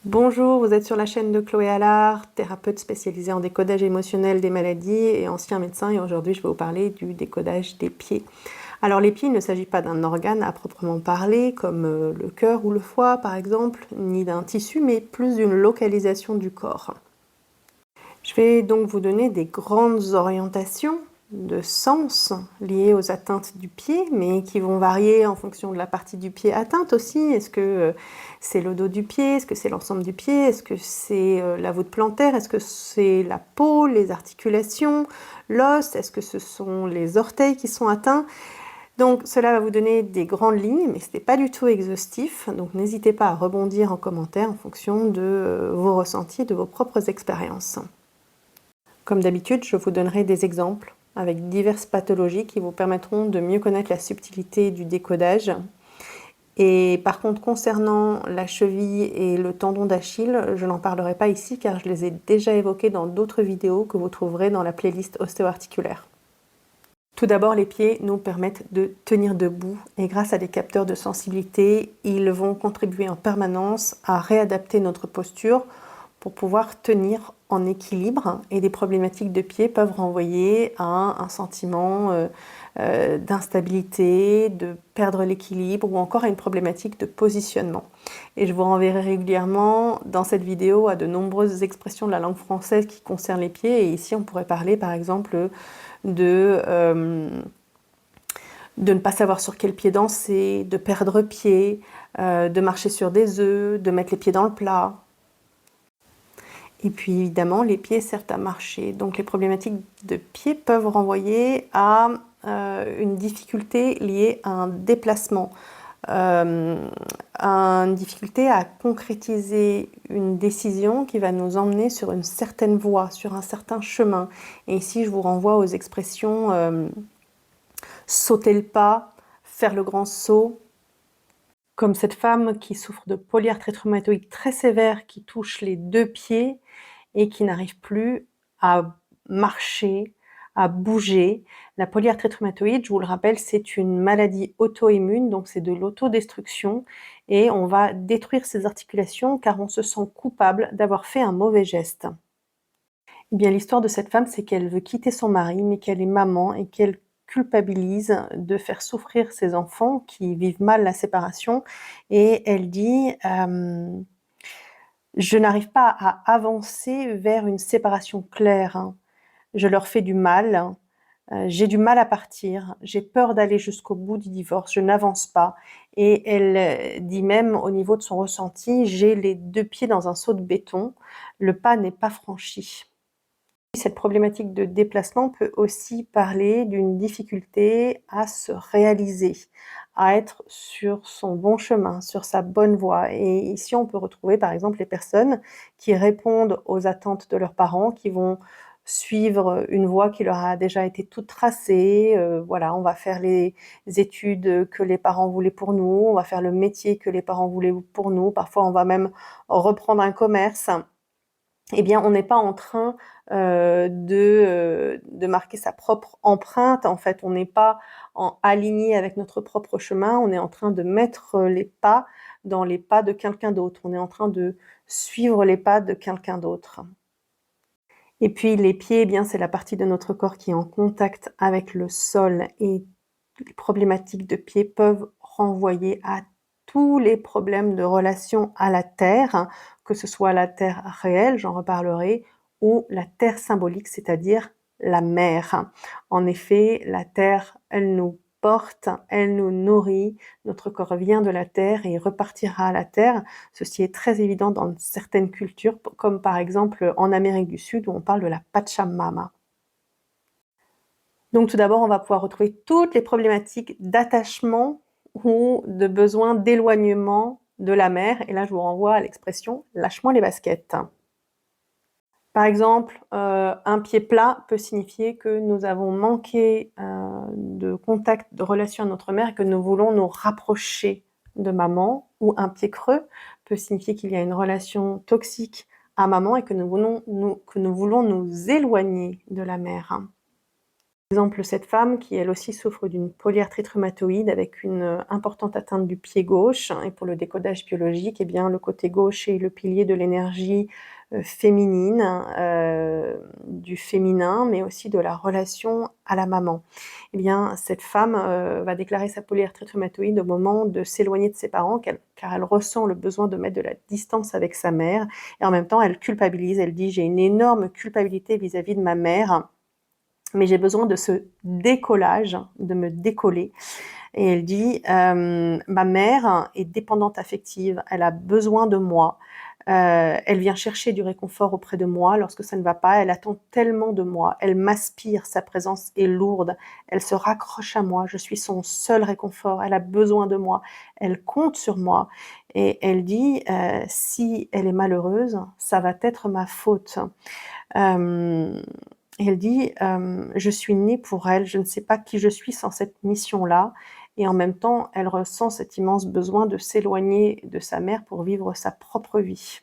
Bonjour, vous êtes sur la chaîne de Chloé Allard, thérapeute spécialisée en décodage émotionnel des maladies et ancien médecin. Et aujourd'hui, je vais vous parler du décodage des pieds. Alors, les pieds, il ne s'agit pas d'un organe à proprement parler, comme le cœur ou le foie, par exemple, ni d'un tissu, mais plus d'une localisation du corps. Je vais donc vous donner des grandes orientations de sens liées aux atteintes du pied, mais qui vont varier en fonction de la partie du pied atteinte aussi. Est-ce que c'est le dos du pied? Est-ce que c'est l'ensemble du pied? Est-ce que c'est la voûte plantaire? Est-ce que c'est la peau, les articulations, l'os? Est-ce que ce sont les orteils qui sont atteints? Donc cela va vous donner des grandes lignes, mais ce n'est pas du tout exhaustif. Donc n'hésitez pas à rebondir en commentaire en fonction de vos ressentis et de vos propres expériences. Comme d'habitude, je vous donnerai des exemples avec diverses pathologies qui vous permettront de mieux connaître la subtilité du décodage. Et par contre, concernant la cheville et le tendon d'Achille, je n'en parlerai pas ici car je les ai déjà évoqués dans d'autres vidéos que vous trouverez dans la playlist ostéo-articulaire. Tout d'abord, les pieds nous permettent de tenir debout et grâce à des capteurs de sensibilité, ils vont contribuer en permanence à réadapter notre posture pour pouvoir tenir en équilibre, et des problématiques de pied peuvent renvoyer à un sentiment d'instabilité, de perdre l'équilibre ou encore à une problématique de positionnement. Et je vous renverrai régulièrement dans cette vidéo à de nombreuses expressions de la langue française qui concernent les pieds, et ici on pourrait parler par exemple de ne pas savoir sur quel pied danser, de perdre pied, de marcher sur des œufs, de mettre les pieds dans le plat. Et puis évidemment, les pieds servent à marcher. Donc les problématiques de pieds peuvent renvoyer à une difficulté liée à un déplacement, une difficulté à concrétiser une décision qui va nous emmener sur une certaine voie, sur un certain chemin. Et ici, je vous renvoie aux expressions sauter le pas, faire le grand saut, comme cette femme qui souffre de polyarthrite rhumatoïde très sévère, qui touche les deux pieds et qui n'arrive plus à marcher, à bouger. La polyarthrite rhumatoïde, je vous le rappelle, c'est une maladie auto-immune, donc c'est de l'autodestruction, et on va détruire ses articulations car on se sent coupable d'avoir fait un mauvais geste. Eh bien, l'histoire de cette femme, c'est qu'elle veut quitter son mari, mais qu'elle est maman et qu'elle culpabilise de faire souffrir ses enfants qui vivent mal la séparation. Et elle dit je n'arrive pas à avancer vers une séparation claire. Hein. Je leur fais du mal. J'ai du mal à partir. J'ai peur d'aller jusqu'au bout du divorce. Je n'avance pas. Et elle dit même au niveau de son ressenti, j'ai les deux pieds dans un seau de béton. Le pas n'est pas franchi. Cette problématique de déplacement peut aussi parler d'une difficulté à se réaliser, à être sur son bon chemin, sur sa bonne voie. Et ici, on peut retrouver par exemple les personnes qui répondent aux attentes de leurs parents, qui vont suivre une voie qui leur a déjà été toute tracée. Voilà, on va faire les études que les parents voulaient pour nous, on va faire le métier que les parents voulaient pour nous. Parfois, on va même reprendre un commerce. Eh bien, on n'est pas en train de marquer sa propre empreinte. En fait, on n'est pas aligné avec notre propre chemin. On est en train de mettre les pas dans les pas de quelqu'un d'autre. On est en train de suivre les pas de quelqu'un d'autre. Et puis les pieds, eh bien, c'est la partie de notre corps qui est en contact avec le sol. Et les problématiques de pieds peuvent renvoyer à tous les problèmes de relation à la terre, que ce soit la terre réelle, j'en reparlerai, ou la terre symbolique, c'est-à-dire la mer. En effet, la terre, elle nous porte, elle nous nourrit, notre corps vient de la terre et il repartira à la terre. Ceci est très évident dans certaines cultures, comme par exemple en Amérique du Sud où on parle de la Pachamama. Donc tout d'abord, on va pouvoir retrouver toutes les problématiques d'attachement ou de besoin d'éloignement de la mer. Et là, je vous renvoie à l'expression « lâche-moi les baskets ». Par exemple, un pied plat peut signifier que nous avons manqué de contact, de relation à notre mère et que nous voulons nous rapprocher de maman. Ou un pied creux peut signifier qu'il y a une relation toxique à maman et que nous voulons nous éloigner de la mère. Exemple, cette femme qui elle aussi souffre d'une polyarthrite rhumatoïde avec une, importante atteinte du pied gauche et pour le décodage biologique, eh bien, le côté gauche est le pilier de l'énergie, féminine, du féminin, mais aussi de la relation à la maman. Eh bien, cette femme, va déclarer sa polyarthrite rhumatoïde au moment de s'éloigner de ses parents car elle ressent le besoin de mettre de la distance avec sa mère et en même temps elle culpabilise. Elle dit: «J'ai une énorme culpabilité vis-à-vis de ma mère, mais j'ai besoin de ce décollage, de me décoller» et elle dit, «Ma mère est dépendante affective, elle a besoin de moi, elle vient chercher du réconfort auprès de moi lorsque ça ne va pas, elle attend tellement de moi, elle m'aspire, sa présence est lourde, elle se raccroche à moi, je suis son seul réconfort, elle a besoin de moi, elle compte sur moi» et elle dit, «Si elle est malheureuse, ça va être ma faute». Hem Et elle dit, «Je suis née pour elle, je ne sais pas qui je suis sans cette mission-là» et en même temps, elle ressent cet immense besoin de s'éloigner de sa mère pour vivre sa propre vie.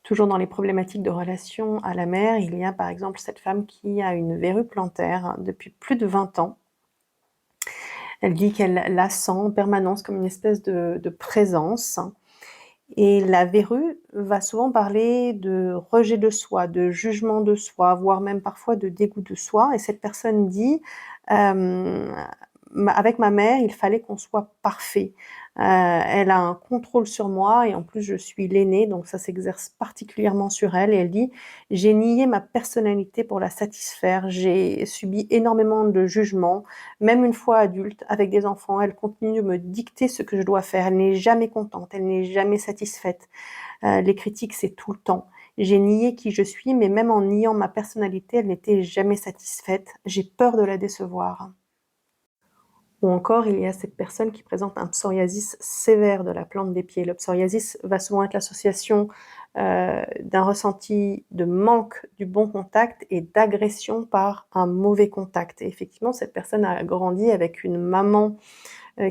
Toujours dans les problématiques de relation à la mère, il y a par exemple cette femme qui a une verrue plantaire depuis plus de 20 ans. Elle dit qu'elle la sent en permanence comme une espèce de présence. Et la verrue va souvent parler de rejet de soi, de jugement de soi, voire même parfois de dégoût de soi et cette personne dit, hem: «Ma avec ma mère, il fallait qu'on soit parfait. Elle a un contrôle sur moi et en plus je suis l'aînée, donc ça s'exerce particulièrement sur elle» et elle dit: «J'ai nié ma personnalité pour la satisfaire. J'ai subi énormément de jugements, même une fois adulte, avec des enfants, elle continue de me dicter ce que je dois faire. Elle n'est jamais contente, elle n'est jamais satisfaite. Les critiques, c'est tout le temps. J'ai nié qui je suis, mais même en niant ma personnalité, elle n'était jamais satisfaite. J'ai peur de la décevoir». Ou encore, il y a cette personne qui présente un psoriasis sévère de la plante des pieds. Le psoriasis va souvent être l'association, d'un ressenti de manque du bon contact et d'agression par un mauvais contact et effectivement, cette personne a grandi avec une maman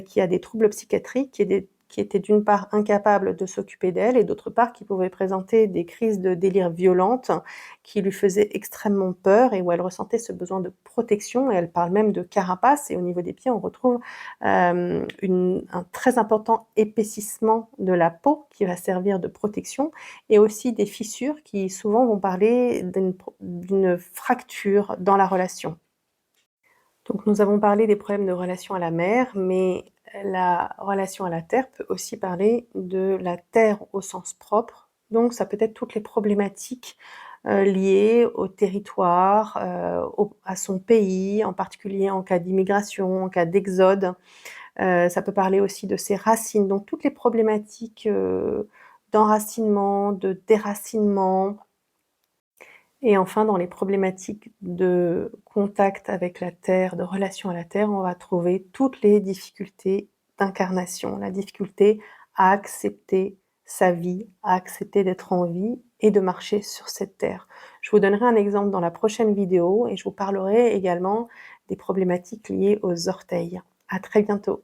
qui a des troubles psychiatriques, qui était d'une part incapable de s'occuper d'elle et d'autre part qui pouvait présenter des crises de délire violentes qui lui faisaient extrêmement peur et où elle ressentait ce besoin de protection et elle parle même de carapace et au niveau des pieds, on retrouve, un très important épaississement de la peau qui va servir de protection et aussi des fissures qui souvent vont parler d'une fracture dans la relation. Donc nous avons parlé des problèmes de relation à la mer, mais la relation à la terre peut aussi parler de la terre au sens propre. Donc ça peut être toutes les problématiques, liées au territoire, au à son pays, en particulier en cas d'immigration, en cas d'exode. Ça peut parler aussi de ses racines, donc toutes les problématiques, d'enracinement, de déracinement, et enfin, dans les problématiques de contact avec la terre, de relation à la terre, on va trouver toutes les difficultés d'incarnation. La difficulté à accepter sa vie, à accepter d'être en vie et de marcher sur cette terre. Je vous donnerai un exemple dans la prochaine vidéo et je vous parlerai également des problématiques liées aux orteils. À très bientôt.